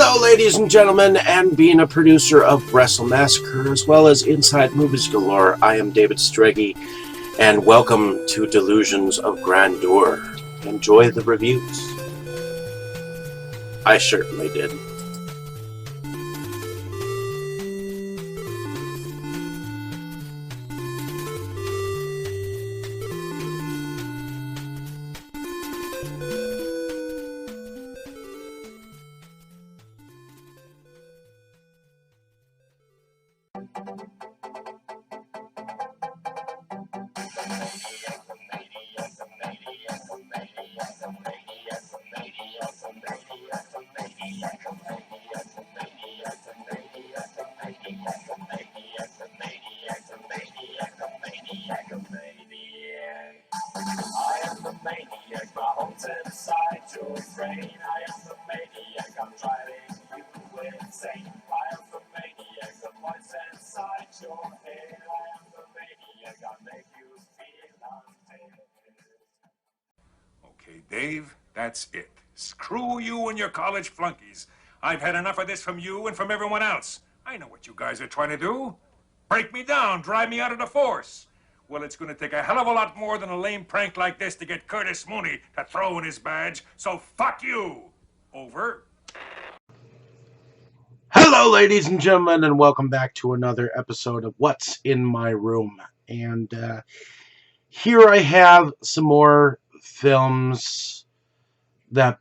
Hello, ladies and gentlemen, and being a producer of Wrestle Massacre as well as Inside Movies Galore, I am David Strege, and welcome to Delusions of Grandeur. Enjoy the reviews. I certainly did. Okay, Dave, that's it. Screw you and your college flunkies. I've had enough of this from you and from everyone else. I know what you guys are trying to do. Break me down, drive me out of the force. Well, it's going to take a hell of a lot more than a lame prank like this to get Curtis Mooney to throw in his badge, so fuck you. Over. Hello, ladies and gentlemen, and welcome back to another episode of What's in My Room. And here I have some more films that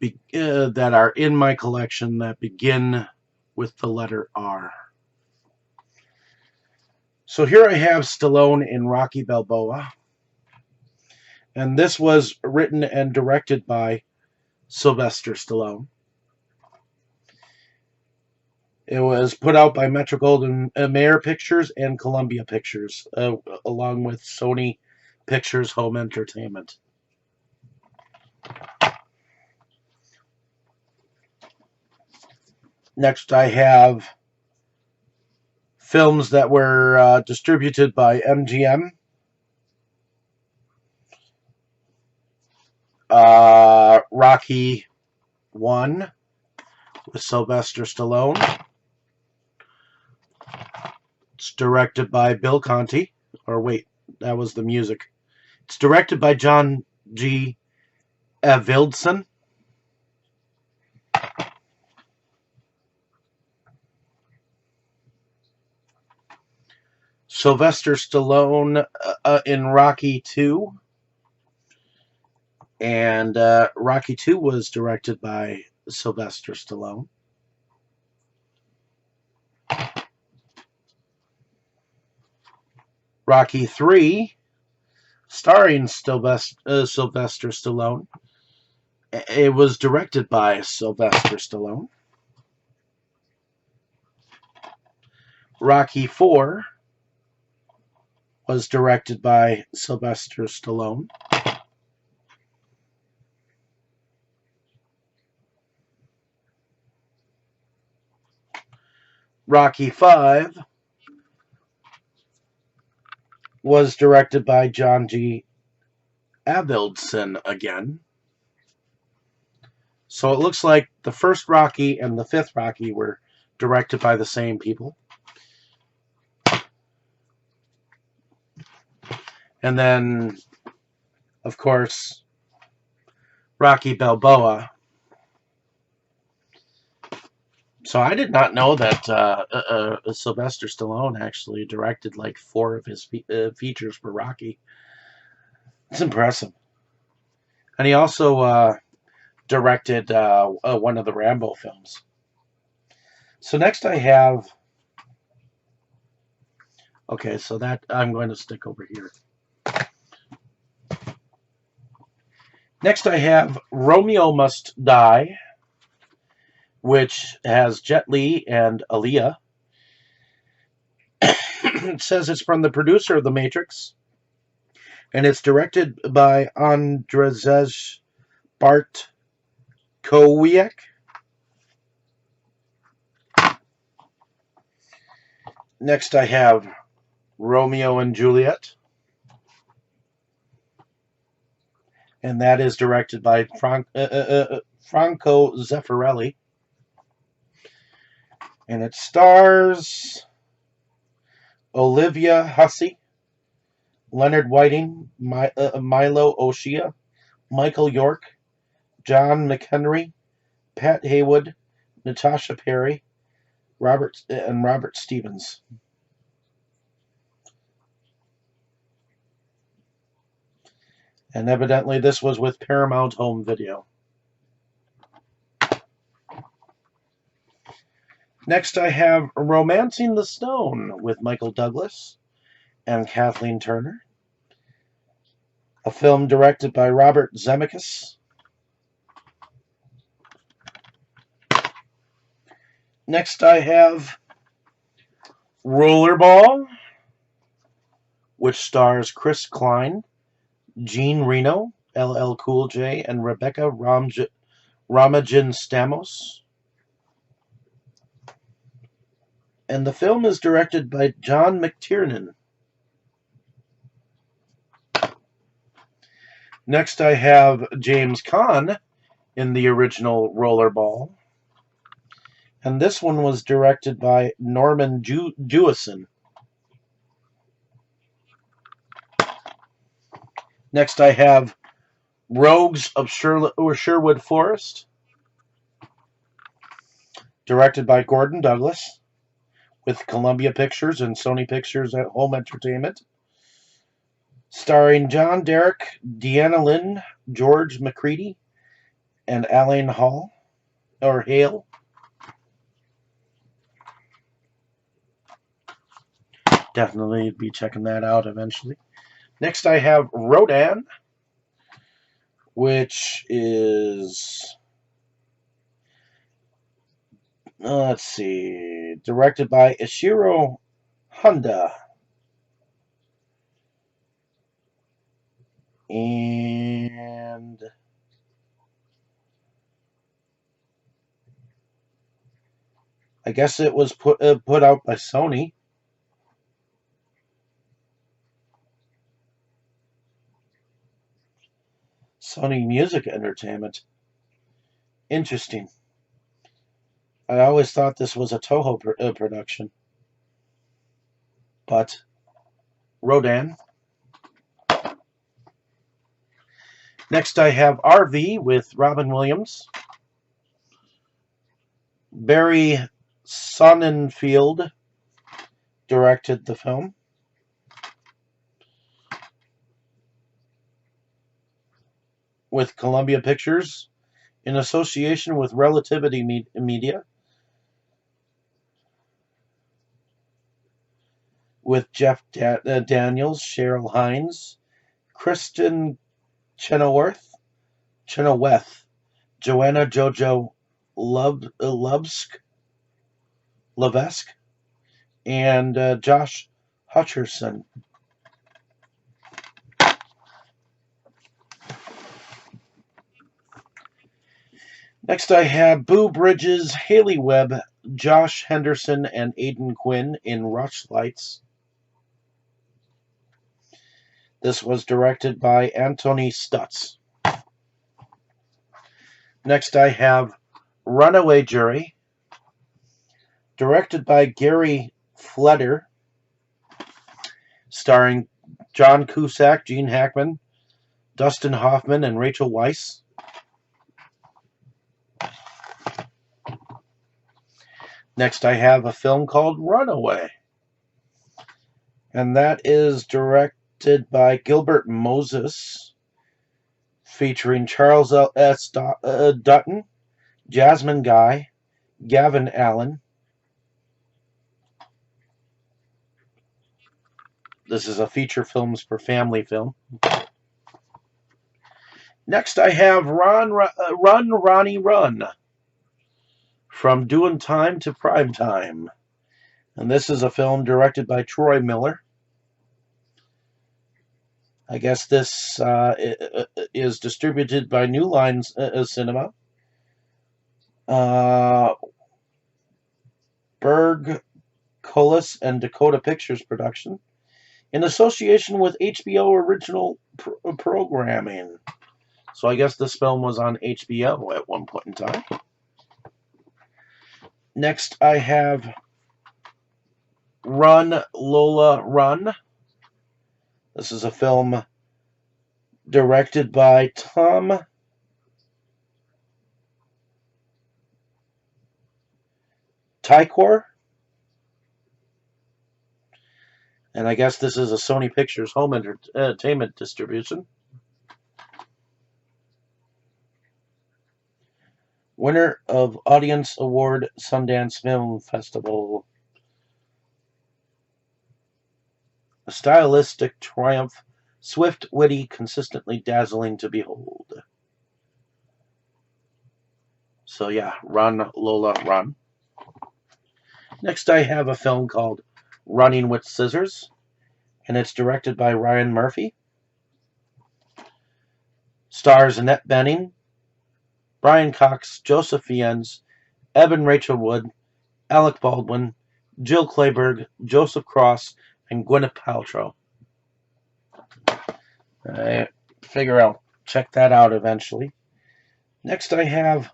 are in my collection that begin with the letter R. So here I have Stallone in Rocky Balboa, and this was written and directed by Sylvester Stallone. It was put out by Metro-Goldwyn-Mayer Pictures and Columbia Pictures, along with Sony Pictures Home Entertainment. Next, I have films that were distributed by MGM. Rocky 1 with Sylvester Stallone. It's directed by Bill Conti. Or wait, that was the music. It's directed by John G. Avildsen. Sylvester Stallone in Rocky 2. And Rocky 2 was directed by Sylvester Stallone. Rocky 3, starring Sylvester Stallone. It was directed by Sylvester Stallone. Rocky 4 was directed by Sylvester Stallone. Rocky 5 was directed by John G. Avildsen again. So it looks like the first Rocky and the fifth Rocky were directed by the same people. And then, of course, Rocky Balboa. So I did not know that Sylvester Stallone actually directed like 4 of his features for Rocky. It's impressive. And he also directed one of the Rambo films. So next I have... Okay, so that I'm going to stick over here. Next I have Romeo Must Die, which has Jet Li and Aaliyah. It says it's from the producer of The Matrix, and it's directed by Andrzej Bartkowiak. Next I have Romeo and Juliet, and that is directed by Franco Zeffirelli. And it stars Olivia Hussey, Leonard Whiting, Milo O'Shea, Michael York, John McHenry, Pat Haywood, Natasha Perry, Robert Stevens. And evidently this was with Paramount Home Video. Next I have Romancing the Stone with Michael Douglas and Kathleen Turner. A film directed by Robert Zemeckis. Next I have Rollerball, which stars Chris Klein, Jean Reno, LL Cool J, and Rebecca Ramajan Stamos. And the film is directed by John McTiernan. Next I have James Caan in the original Rollerball. And this one was directed by Norman Jewison. Next I have Rogues of Sherwood Forest, directed by Gordon Douglas, with Columbia Pictures and Sony Pictures at Home Entertainment, starring John Derek, Deanna Lynn, George McCready, and Alan Hale. Definitely be checking that out eventually. Next I have Rodan, which is, let's see, directed by Ishiro Honda. And I guess it was put out by Sony. Sony Music Entertainment. Interesting. I always thought this was a Toho production. But Rodan. Next I have RV with Robin Williams. Barry Sonnenfeld directed the film. With Columbia Pictures in association with Relativity Media. With Jeff Daniels, Cheryl Hines, Kristen Chenoweth, Joanna Jojo Levesque, and Josh Hutcherson. Next I have Boo Bridges, Haley Webb, Josh Henderson, and Aidan Quinn in Rushlights. This was directed by Anthony Stutz. Next I have Runaway Jury, directed by Gary Fleder, starring John Cusack, Gene Hackman, Dustin Hoffman, and Rachel Weisz. Next I have a film called Runaway, and that is directed by Gilbert Moses, featuring Charles S. Dutton, Jasmine Guy, Gavin Allen. This is a feature films for family film. Next I have Run, Ronnie, Run, From Doing Time to Prime Time. And this is a film directed by Troy Miller. I guess this is distributed by New Line Cinema. Berg, Colas, and Dakota Pictures production, in association with HBO original programming. So I guess this film was on HBO at one point in time. Next, I have Run, Lola, Run. This is a film directed by Tom Tykwer. And I guess this is a Sony Pictures home entertainment distribution. Winner of Audience Award, Sundance Film Festival. A stylistic triumph, swift, witty, consistently dazzling to behold. So yeah, Run, Lola, Run. Next I have a film called Running with Scissors, and it's directed by Ryan Murphy. Stars Annette Bening, Brian Cox, Joseph Fiennes, Evan Rachel Wood, Alec Baldwin, Jill Clayburgh, Joseph Cross, and Gwyneth Paltrow. I figure I'll check that out eventually. Next I have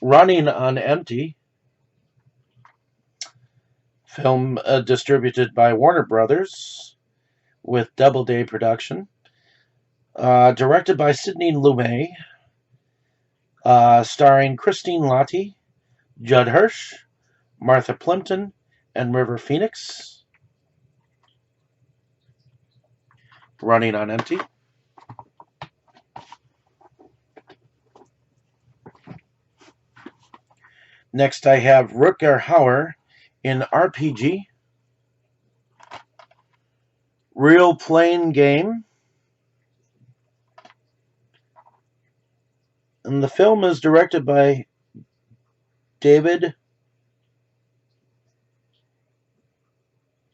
Running on Empty, film distributed by Warner Brothers with Doubleday Production. Directed by Sidney Lumet. Starring Christine Lahti, Judd Hirsch, Martha Plimpton, and River Phoenix. Running on Empty. Next I have Rutger Hauer in RPG. Real Playing Game. And the film is directed by David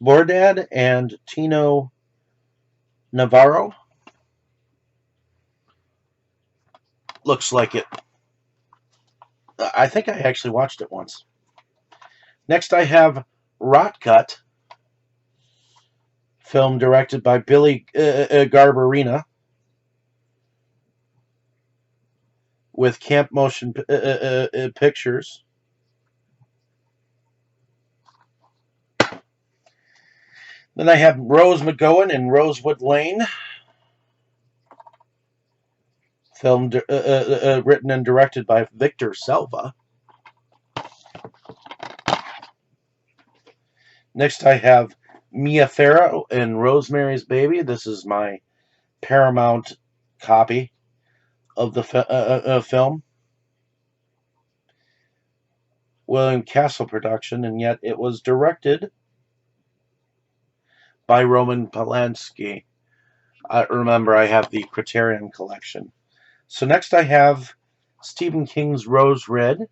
Bordad and Tino Navarro. Looks like it. I think I actually watched it once. Next I have Rotgut, film directed by Billy Garbarina with Camp Motion Pictures. Then I have Rose McGowan in Rosewood Lane, film written and directed by Victor Selva. Next I have Mia Farrow in Rosemary's Baby. This is my Paramount copy of the film. William Castle production, and yet it was directed by Roman Polanski. Remember, I have the Criterion collection. So next I have Stephen King's Rose Red,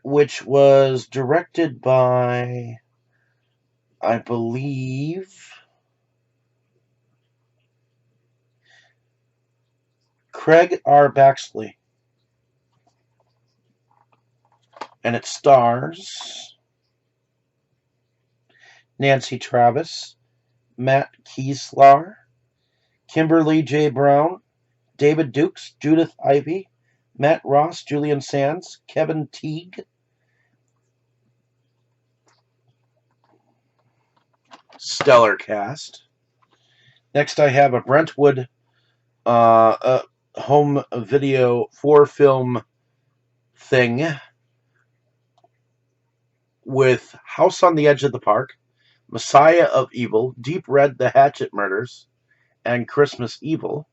which was directed by, I believe, Craig R. Baxley. And it stars Nancy Travis, Matt Kieslar, Kimberly J. Brown, David Dukes, Judith Ivey, Matt Ross, Julian Sands, Kevin Teague. Stellar cast. Next I have a Brentwood home video 4-film thing with House on the Edge of the Park, Messiah of Evil, Deep Red, The Hatchet Murders, and Christmas Evil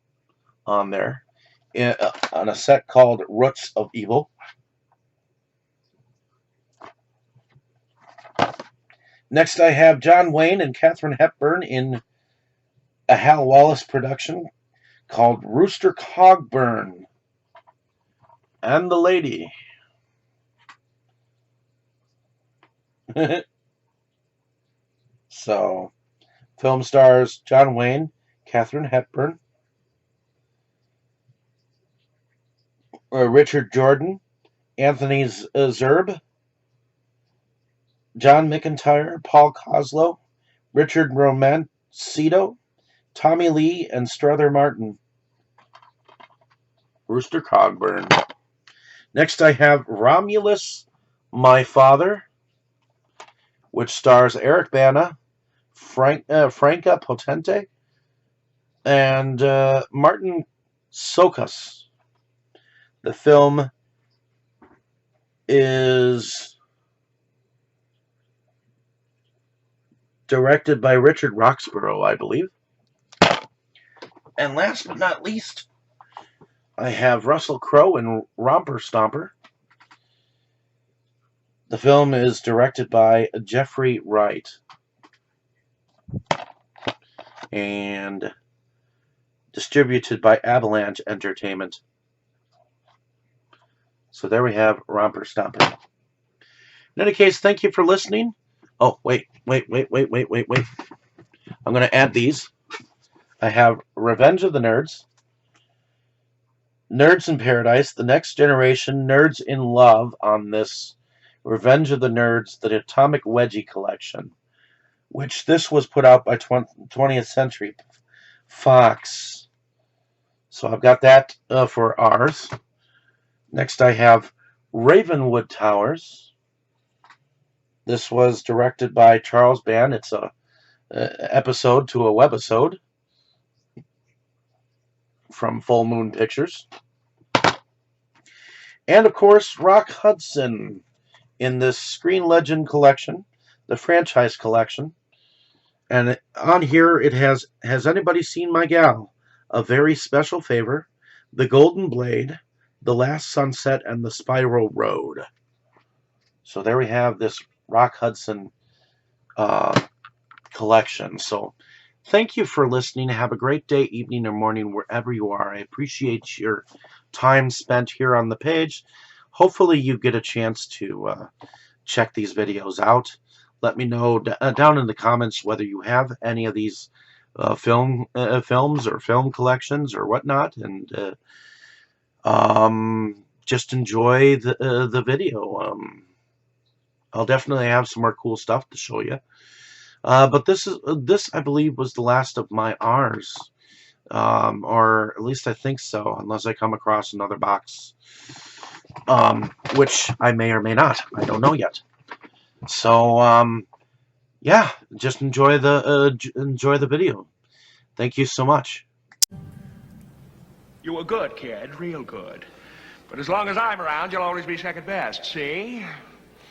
on there, on a set called Roots of Evil. Next I have John Wayne and Katharine Hepburn in a Hal Wallace production called Rooster Cogburn and the Lady. So, film stars John Wayne, Katharine Hepburn, Richard Jordan, Anthony Zerbe, John McIntyre, Paul Koslow, Richard Romancito, Tommy Lee, and Strother Martin. Rooster Cogburn. Next I have Romulus, My Father, which stars Eric Bana, Franca Potente, and Martin Sokas. The film is directed by Richard Roxburgh, I believe. And last but not least, I have Russell Crowe in Romper Stomper. The film is directed by Jeffrey Wright and distributed by Avalanche Entertainment. So there we have Romper Stomper. In any case, thank you for listening. Oh, wait. I'm going to add these. I have Revenge of the Nerds, Nerds in Paradise, The Next Generation, Nerds in Love on this Revenge of the Nerds, the Atomic Wedgie Collection, which this was put out by 20th Century Fox. So I've got that for ours. Next I have Ravenwood Towers. This was directed by Charles Band. It's a episode to a webisode from Full Moon Pictures. And of course, Rock Hudson in this Screen Legend collection, the franchise collection. And on here it has anybody seen my gal? A Very Special Favor, The Golden Blade, The Last Sunset, and The Spiral Road. So there we have this Rock Hudson collection. So thank you for listening. Have a great day, evening, or morning, wherever you are. I appreciate your time spent here on the page. Hopefully you get a chance to check these videos out. Let me know down in the comments whether you have any of these films or film collections or whatnot, and just enjoy the video. I'll definitely have some more cool stuff to show you. But this I believe was the last of my R's, or at least I think so, unless I come across another box, which I may or may not. I don't know yet. So yeah, just enjoy the video. Thank you so much. You were good, kid, real good. But as long as I'm around, you'll always be second best, see?